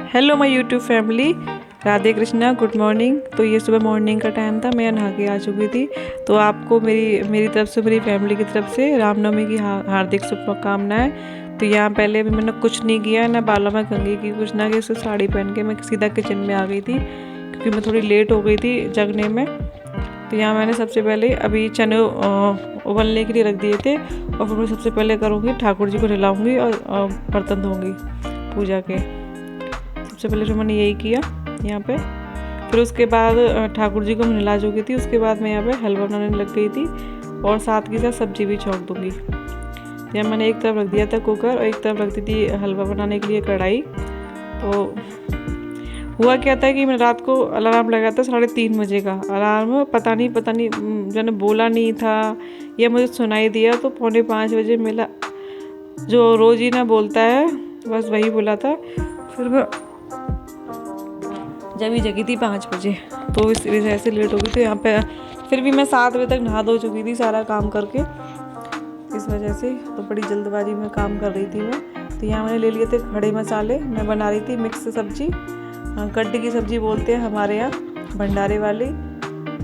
Hello my YouTube family, Radhe Krishna, good morning. तो ये सुबह मॉर्निंग का टाइम था, मैं नहा के आ चुकी थी। तो आपको मेरी तरफ से, मेरी फैमिली की तरफ से रामनवमी की हार्दिक शुभकामनाएं। तो यहाँ पहले भी मैंने कुछ नहीं किया, ना बालों में कंघी की, कुछ ना कि साड़ी पहन के मैं सीधा किचन में आ गई थी क्योंकि मैं थोड़ी लेट हो गई थी जगने में। तो यहाँ मैंने सबसे पहले अभी चने उबलने के लिए रख दिए थे और फिर मैं सबसे पहले करूँगी ठाकुर जी को नहलाऊँगी और बर्तन धोऊँगी पूजा के। सबसे पहले तो मैंने यही किया यहाँ पे। फिर उसके बाद ठाकुर जी को मैं नहला चुकी थी। उसके बाद मैं यहाँ पे हलवा बनाने लग गई थी और साथ के साथ सब्जी भी छौंक दूँगी। यहाँ मैंने एक तरफ रख दिया था कुकर और एक तरफ रख दी थी हलवा बनाने के लिए कढ़ाई। तो हुआ क्या था कि मैंने रात को अलार्म लगाया था 3:30 बजे का अलार्म। पता नहीं मैंने बोला नहीं था या मुझे सुनाई दिया, तो 4:45 बजे मेरा जो रोज़ ही ना बोलता है बस वही बोला था। फिर मैं जब ही जगी थी 5 बजे, तो इस वजह से लेट हो गई थी यहाँ पे। फिर भी मैं 7 बजे तक नहा धो चुकी थी सारा काम करके, इस वजह से तो बड़ी जल्दबाजी में काम कर रही थी मैं। तो यहाँ मैंने ले लिए थे खड़े मसाले। मैं बना रही थी मिक्स सब्जी, गड्ढे की सब्जी बोलते हैं हमारे यहाँ, भंडारे वाली।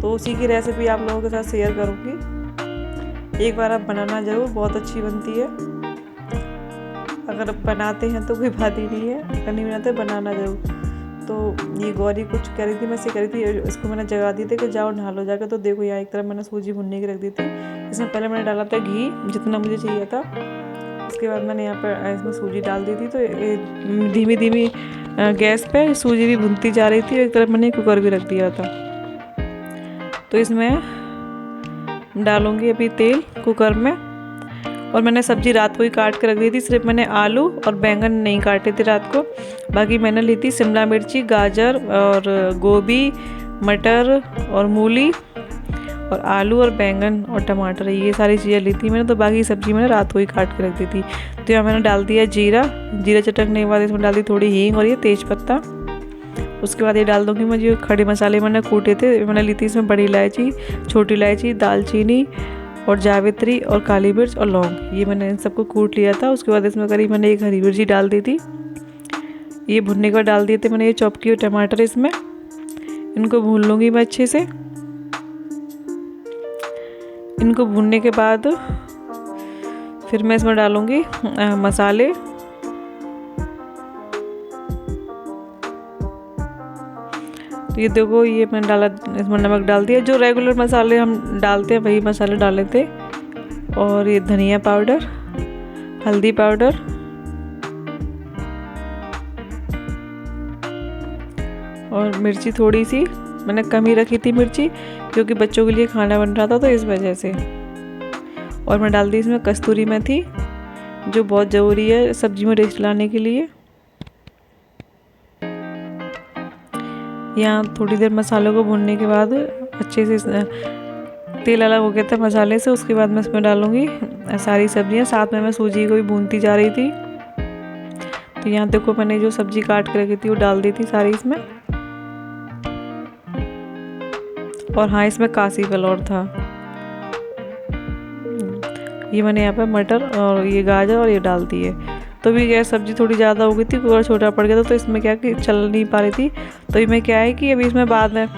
तो उसी की रेसिपी आप लोगों के साथ शेयर करूँगी। एक बार आप बनाना ज़रूर, बहुत अच्छी बनती है। अगर बनाते हैं तो कोई बात ही नहीं है, अगर नहीं बनाते बनाना ज़रूर। तो ये गौरी कुछ कह रही थी, मैं से कह रही थी, इसको मैंने जगा दी थी कि जाओ नहा लो जाकर। तो देखो यहाँ एक तरफ मैंने सूजी भुनने की रख दी थी। इसमें पहले मैंने डाला था घी जितना मुझे चाहिए था। उसके बाद मैंने यहाँ पर इसमें सूजी डाल दी थी। तो धीमी धीमी गैस पे सूजी भी भुनती जा रही थी। एक तरफ मैंने कुकर भी रख दिया था। तो इसमें डालूँगी अभी तेल कुकर में। और मैंने सब्ज़ी रात को ही काट के रख दी थी। सिर्फ मैंने आलू और बैंगन नहीं काटे थे रात को, बाकी मैंने ली थी शिमला मिर्ची, गाजर और गोभी, मटर और मूली और आलू और बैंगन और टमाटर, ये सारी चीज़ें ली थी मैंने। तो बाकी सब्ज़ी मैंने रात को ही काट के रख दी थी। तो यहाँ मैंने डाल दिया जीरा चटकने के बाद इसमें डाल दी थोड़ी हींग और ये तेज पत्ता। उसके बाद ये डाल दूँगी मैं जो खड़े मसाले मैंने कूटे थे। मैंने ली थी इसमें बड़ी इलायची, छोटी इलायची, दालचीनी और जावित्री और काली मिर्च और लौंग, ये मैंने इन सबको कूट लिया था। उसके बाद इसमें करीब मैंने एक हरी मिर्ची डाल दी थी। ये भुनने के बाद डाल दिए थे मैंने ये चॉप किए टमाटर इसमें। इनको भून लूँगी मैं अच्छे से। इनको भूनने के बाद फिर मैं इसमें डालूँगी मसाले। तो ये देखो, ये मैंने डाला, इसमें नमक डाल दिया, जो रेगुलर मसाले हम डालते हैं वही मसाले डाले थे। और ये धनिया पाउडर, हल्दी पाउडर और मिर्ची थोड़ी सी मैंने कम ही रखी थी मिर्ची, क्योंकि बच्चों के लिए खाना बन रहा था तो इस वजह से। और मैं डाल दी इसमें कस्तूरी मेथी, जो बहुत ज़रूरी है सब्जी में टेस्ट लाने के लिए। यहाँ थोड़ी देर मसालों को भूनने के बाद अच्छे से तेल अलग हो गया था मसाले से। उसके बाद मैं इसमें डालूँगी सारी सब्जियाँ, साथ में मैं सूजी को भी भूनती जा रही थी। तो यहाँ देखो मैंने जो सब्जी काट के रखी थी वो डाल दी थी सारी इसमें। और हाँ, इसमें काशी फ्लावर था। ये मैंने यहाँ पे मटर और ये गाजर और ये डाल दिए। तो भी गैस सब्ज़ी थोड़ी ज़्यादा हो गई थी, कुकर छोटा पड़ गया था, तो इसमें क्या कि चल नहीं पा रही थी। तो ये मैं क्या है कि अभी इसमें बाद में,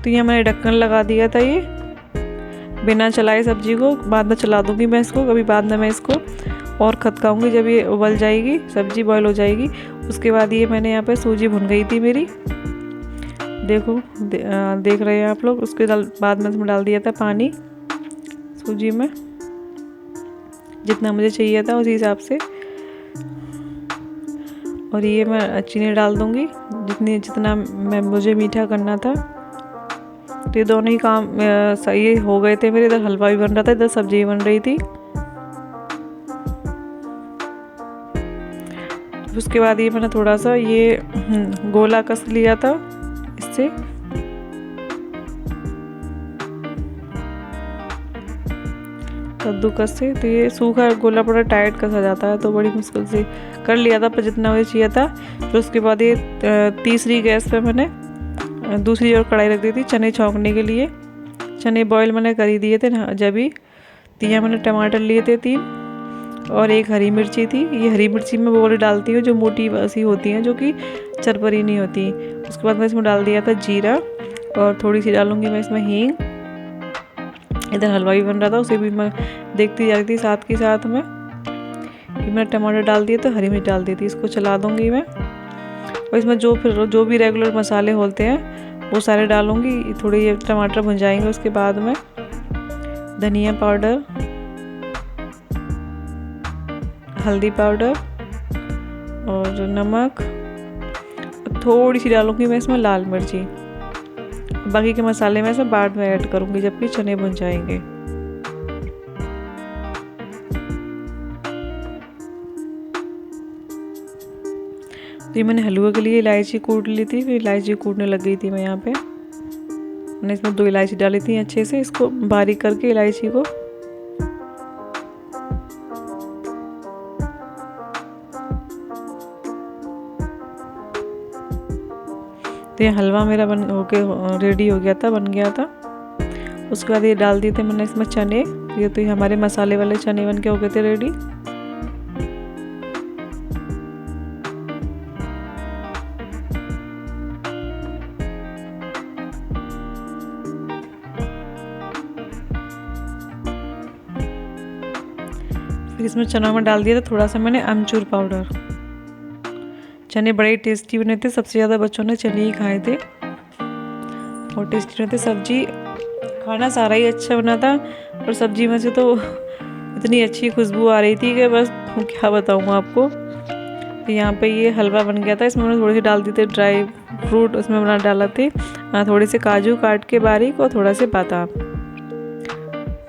तो यहाँ मैंने ढक्कन लगा दिया था, ये बिना चलाए सब्ज़ी को। बाद में चला दूँगी मैं इसको, कभी बाद में मैं इसको और खदकाऊँगी जब ये उबल जाएगी, सब्ज़ी बॉयल हो जाएगी। उसके बाद ये मैंने यहाँ पर सूजी भुन गई थी मेरी, देखो देख रहे हैं आप लोग। उसके बाद में इसमें डाल दिया था पानी सूजी में, जितना मुझे चाहिए था उसी हिसाब से। और ये मैं चीनी डाल दूँगी जितना मुझे मीठा करना था। तो ये दोनों ही काम सही हो गए थे मेरे। इधर हलवा भी बन रहा था, इधर सब्जी भी बन रही थी। उसके बाद ये मैंने थोड़ा सा ये गोला कस लिया था इससे। कद्दूकस से। तो ये सूखा गोला बड़ा टाइट कसा जाता है, तो बड़ी मुश्किल से कर लिया था, पर जितना मुझे चाहिए था। फिर उसके बाद ये तीसरी गैस पे मैंने दूसरी और कढ़ाई रख दी थी चने छौंकने के लिए। चने बॉईल मैंने कर ही दिए थे ना जब ही। तो यहाँ मैंने टमाटर लिए थे 3 और एक हरी मिर्ची थी। ये हरी मिर्ची मैं वो वाली डालती हूँ जो मोटी सी होती हैं, जो कि चरपरी नहीं होती। उसके बाद मैं इसमें डाल दिया था जीरा और थोड़ी सी डालूंगी मैं इसमें हींग। इधर हलवा भी बन रहा था, उसे भी मैं देखती जा रही थी साथ के साथ में। मैंने टमाटर डाल दिए तो हरी मिर्च डाल दी थी, इसको चला दूंगी मैं। और इसमें जो भी रेगुलर मसाले होते हैं वो सारे डालूंगी। थोड़े ये टमाटर भुन जाएंगे, उसके बाद में धनिया पाउडर, हल्दी पाउडर और नमक, थोड़ी सी डालूंगी मैं इसमें लाल मिर्ची। बाकी के मसाले मैं इसमें बाद में ऐड करूंगी जब भी चने भुन जाएंगे। तो ये मैंने हलवे के लिए इलायची कूट ली थी, फिर इलायची कूटने लग गई थी मैं यहाँ पे। मैंने इसमें 2 इलायची डाली थी अच्छे से, इसको बारीक करके इलायची को। तो ये हलवा मेरा रेडी हो गया था, बन गया था। उसके बाद ये डाल दिए थे मैंने इसमें चने। ये तो ये हमारे मसाले वाले चने बन के हो गए थे रेडी। फिर इसमें चनों में डाल दिया था थोड़ा सा मैंने अमचूर पाउडर। चने बड़े टेस्टी बने थे, सबसे ज़्यादा बच्चों ने चने ही खाए थे और टेस्टी बने थे। सब्जी खाना सारा ही अच्छा बना था और सब्जी में से तो इतनी अच्छी खुशबू आ रही थी कि बस क्या बताऊँ आपको। तो यहाँ पे ये हलवा बन गया था। इसमें मैंने थोड़े से डाल दिए थे ड्राई फ्रूट, उसमें बना डाला थे थोड़े से काजू काट के बारीक और थोड़ा से बादाम।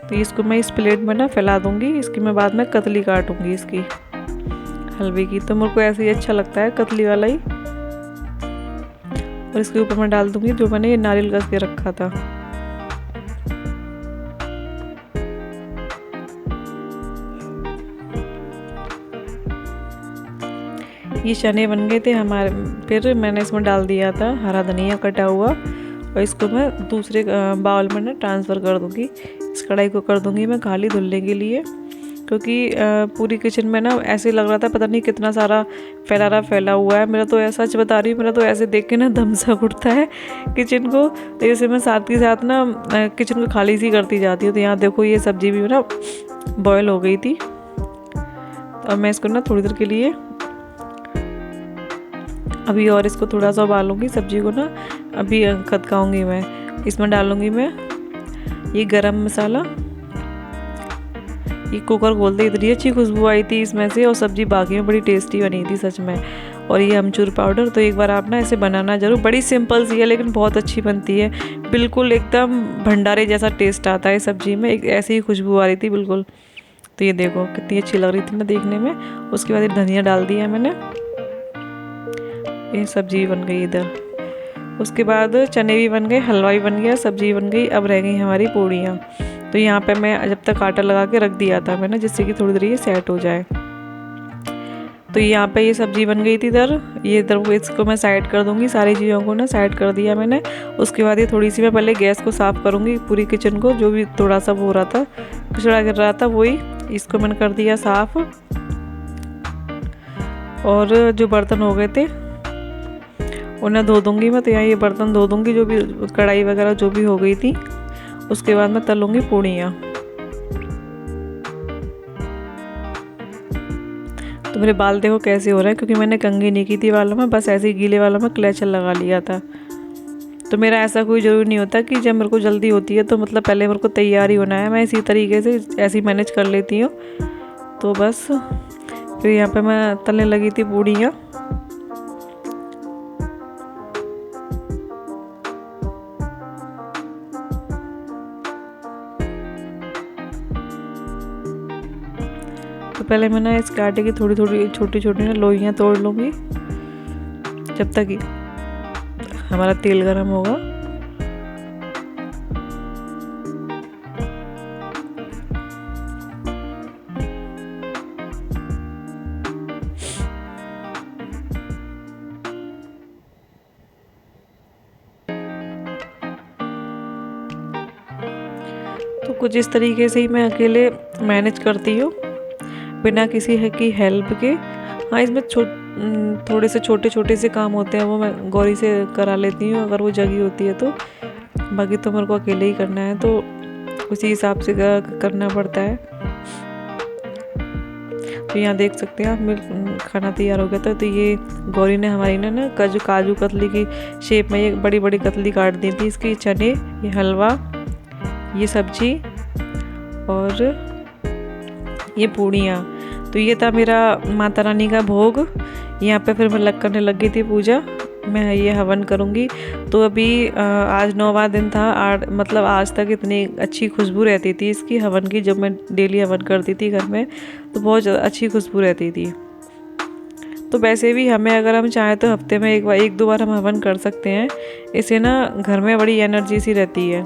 तो इसको मैं इस प्लेट में ना फैला दूँगी। इसकी मैं बाद में कतली काटूँगी इसकी हलवे की, तो मेरे को ऐसे ही अच्छा लगता है कतली वाला ही। और इसके ऊपर मैं डाल दूँगी जो मैंने ये नारियल कस के रखा था। ये चने बन गए थे हमारे। फिर मैंने इसमें डाल दिया था हरा धनिया कटा हुआ और इसको मैं दूसरे बाउल में ना ट्रांसफ़र कर दूँगी। इस कढ़ाई को कर दूँगी मैं खाली धुलने के लिए, क्योंकि पूरी किचन में ना ऐसे लग रहा था पता नहीं कितना सारा फैला हुआ है। मेरा तो ऐसा सच बता रही हूँ, मेरा तो ऐसे देख के ना दम सा उठता है किचन को। तो जैसे मैं साथ के साथ ना किचन को खाली सी करती जाती हूँ। तो यहाँ देखो ये सब्जी भी ना बॉयल हो गई थी। तो अब मैं इसको ना थोड़ी देर के लिए अभी और इसको थोड़ा सा उबालूंगी सब्जी को ना। अभी खदकाऊंगी मैं। इसमें डालूंगी मैं ये गरम मसाला। ये कुकर खोलते इतनी अच्छी खुशबू आई थी इसमें से, और सब्जी बाकी में बड़ी टेस्टी बनी थी सच में। और ये अमचूर पाउडर, तो एक बार आप ना ऐसे बनाना ज़रूर। बड़ी सिंपल सी है लेकिन बहुत अच्छी बनती है, बिल्कुल एकदम भंडारे जैसा टेस्ट आता है सब्जी में। एक ऐसी ही खुशबू आ रही थी बिल्कुल। तो ये देखो कितनी अच्छी लग रही थी ना देखने में। उसके बाद ये धनिया डाल दिया मैंने। ये सब्जी बन गई इधर। उसके बाद चने भी बन गए, हलवा भी बन गया, सब्जी बन गई। अब रह गई हमारी पूड़ियाँ। तो यहाँ पे मैं जब तक आटा लगा के रख दिया था मैंने, जिससे कि थोड़ी देर ये सेट हो जाए। तो यहाँ पे ये सब्जी बन गई थी इधर। ये इधर इसको मैं साइड कर दूँगी, सारी चीज़ों को ना साइड कर दिया मैंने। उसके बाद ये थोड़ी सी मैं पहले गैस को साफ़ करूँगी, पूरी किचन को जो भी थोड़ा सा वो हो रहा था, कचरा गिर रहा था, वही इसको मैंने कर दिया साफ़। और जो बर्तन हो गए थे उन्हें धो दूँगी मैं। तो यहाँ ये बर्तन धो दूँगी, जो भी कढ़ाई वगैरह जो भी हो गई थी। उसके बाद मैं तलूँगी पूड़ियाँ। तो मेरे बाल देखो कैसे हो रहे हैं, क्योंकि मैंने कंघी नहीं की थी बालों में, बस ऐसे ही गीले बालों में क्लेचर लगा लिया था। तो मेरा ऐसा कोई ज़रूरी नहीं होता कि जब मेरे को जल्दी होती है तो मतलब पहले मेरे को तैयारी होना है। मैं इसी तरीके से ऐसे ही मैनेज कर लेती हूँ। तो बस फिर यहाँ पे मैं तलने लगी थी पूड़ियाँ। तो पहले मैं ना इस आटे की थोड़ी थोड़ी छोटी छोटी ना लोइयाँ तोड़ लूँगी जब तक हमारा तेल गरम होगा। तो कुछ इस तरीके से ही मैं अकेले मैनेज करती हूँ बिना किसी की हेल्प के। हाँ, इसमें थोड़े से छोटे छोटे से काम होते हैं वो मैं गौरी से करा लेती हूँ अगर वो जगी होती है तो। बाकी तो मेरे को अकेले ही करना है तो उसी हिसाब से करना पड़ता है। तो यहाँ देख सकते हैं आप खाना तैयार हो गया था। तो ये गौरी ने हमारी ना काजू कतली की शेप में ये बड़ी बड़ी कतली काट दी थी। इसकी चने, ये हलवा, ये सब्जी और ये पूड़ियाँ। तो ये था मेरा माता रानी का भोग। यहाँ पे फिर मैं करने लग गई थी पूजा। मैं ये हवन करूँगी। तो अभी आज 9वां दिन था। मतलब आज तक इतनी अच्छी खुशबू रहती थी इसकी हवन की। जब मैं डेली हवन करती थी घर में तो बहुत अच्छी खुशबू रहती थी। तो वैसे भी हमें अगर हम चाहें तो हफ्ते में एक दो बार हम हवन कर सकते हैं। इससे ना घर में बड़ी एनर्जी सी रहती है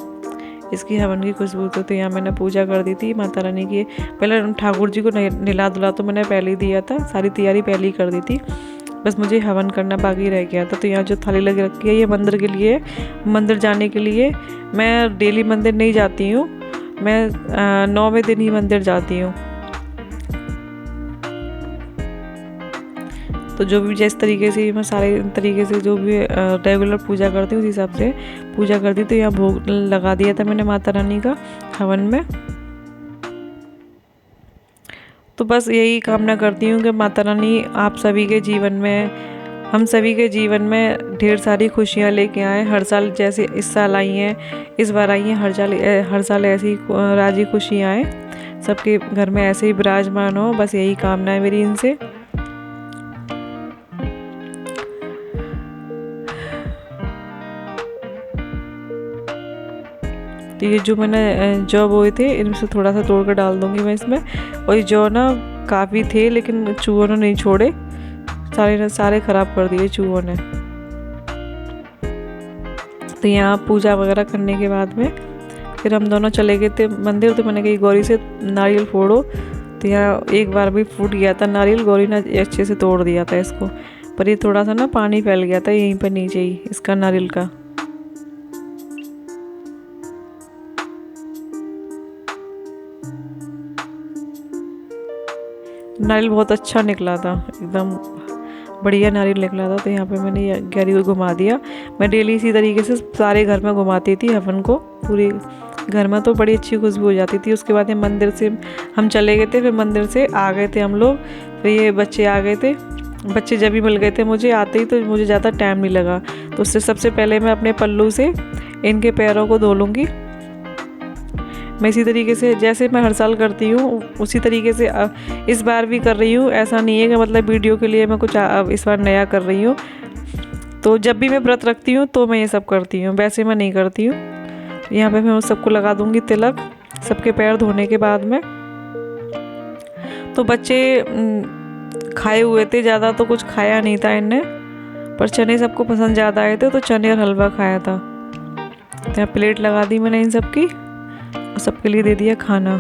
इसकी हवन की खुशबू। तो यहाँ मैंने पूजा कर दी थी माता रानी की। पहले ठाकुर जी को नहला धुला तो मैंने पहले ही दिया था, सारी तैयारी पहले ही कर दी थी। बस मुझे हवन करना बाकी रह गया था। तो यहाँ जो थाली लगी रखी है ये मंदिर के लिए, मंदिर जाने के लिए। मैं डेली मंदिर नहीं जाती हूँ, मैं 9वें दिन ही मंदिर जाती हूँ। तो जो भी जिस तरीके से मैं सारे तरीके से जो भी रेगुलर पूजा करती हूँ उस हिसाब से पूजा करती। तो यहाँ भोग लगा दिया था मैंने माता रानी का हवन में। तो बस यही कामना करती हूँ कि माता रानी आप सभी के जीवन में, हम सभी के जीवन में ढेर सारी खुशियाँ लेके आए। हर साल जैसे इस साल आई हैं, इस बार आई हैं, हर साल ऐसी राजी खुशी आए, सबके घर में ऐसे ही विराजमान हो। बस यही कामना है मेरी इनसे। तो ये जो मैंने जौ बोए थे इनमें से थोड़ा सा तोड़ कर डाल दूंगी मैं इसमें। और ये जौ ना काफ़ी थे लेकिन चूहों ने नहीं छोड़े, सारे ख़राब कर दिए चूहों ने। तो यहाँ पूजा वगैरह करने के बाद में फिर हम दोनों चले गए थे मंदिर। तो मैंने कही गौरी से नारियल फोड़ो। तो यहाँ एक बार भी फूट गया था नारियल, गौरी ने अच्छे से तोड़ दिया था इसको। पर ये थोड़ा सा ना पानी फैल गया था यहीं पर नीचे ही इसका नारियल का। नारियल बहुत अच्छा निकला था, एकदम बढ़िया नारियल निकला था। तो यहाँ पे मैंने गैरी को घुमा दिया। मैं डेली इसी तरीके से सारे घर में घुमाती थी हवन को, पूरे घर में। तो बड़ी अच्छी खुशबू हो जाती थी। उसके बाद मंदिर से हम चले गए थे, फिर मंदिर से आ गए थे हम लोग। फिर ये बच्चे आ गए थे, बच्चे जब भी मिल गए थे मुझे आते ही, तो मुझे ज़्यादा टाइम नहीं लगा। तो उससे सबसे पहले मैं अपने पल्लू से इनके पैरों को धो लूँगी। मैं इसी तरीके से जैसे मैं हर साल करती हूँ उसी तरीके से इस बार भी कर रही हूँ। ऐसा नहीं है कि मतलब वीडियो के लिए मैं कुछ इस बार नया कर रही हूँ। तो जब भी मैं व्रत रखती हूँ तो मैं ये सब करती हूँ, वैसे मैं नहीं करती हूँ। यहाँ पे मैं सबको लगा दूँगी तिलक, सबके पैर धोने के बाद में। तो बच्चे खाए हुए थे, ज़्यादा तो कुछ खाया नहीं था इनने, पर चने सबको पसंद ज़्यादा आए थे तो चने और हलवा खाया था। तो यहाँ प्लेट लगा दी मैंने इन सबकी, सबके लिए दे दिया खाना।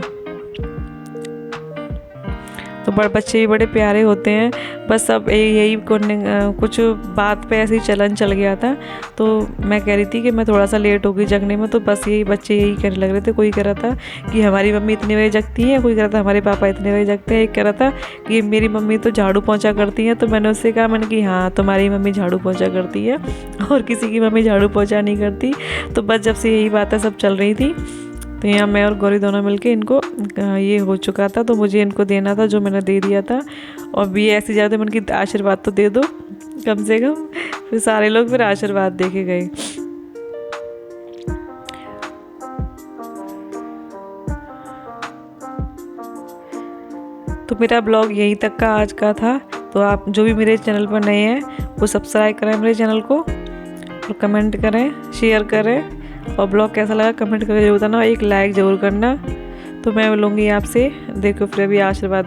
तो बच्चे भी बड़े प्यारे होते हैं। बस अब यही कुछ बात पे ऐसे ही चलन चल गया था। तो मैं कह रही थी कि मैं थोड़ा सा लेट हो गई जगने में। तो बस यही बच्चे यही कहने लग रहे थे। कोई कह रहा था कि हमारी मम्मी इतने बजे जगती है, कोई कह रहा था हमारे पापा इतने बजे जगते हैं, एक कह रहा था कि मेरी मम्मी तो झाड़ू पोंछा करती है। तो मैंने उससे कहा, मैंने कि हाँ तुम्हारी मम्मी झाड़ू पोंछा करती है और किसी की मम्मी झाड़ू पोंछा नहीं करती। तो बस जब से यही बातें सब चल रही थी, तो यहाँ मैं और गौरी दोनों मिलके इनको ये हो चुका था तो मुझे इनको देना था, जो मैंने दे दिया था। और भी ऐसी ज़्यादा मैंने कि आशीर्वाद तो दे दो कम से कम। फिर सारे लोग फिर आशीर्वाद दे के गए। तो मेरा ब्लॉग यहीं तक का आज का था। तो आप जो भी मेरे चैनल पर नए हैं वो सब्सक्राइब करें मेरे चैनल को, और कमेंट करें, शेयर करें, और ब्लॉग कैसा लगा कमेंट करके जरूर बताना, एक लाइक ज़रूर करना। तो मैं बोलूँगी आपसे, देखो फिर भी आशीर्वाद।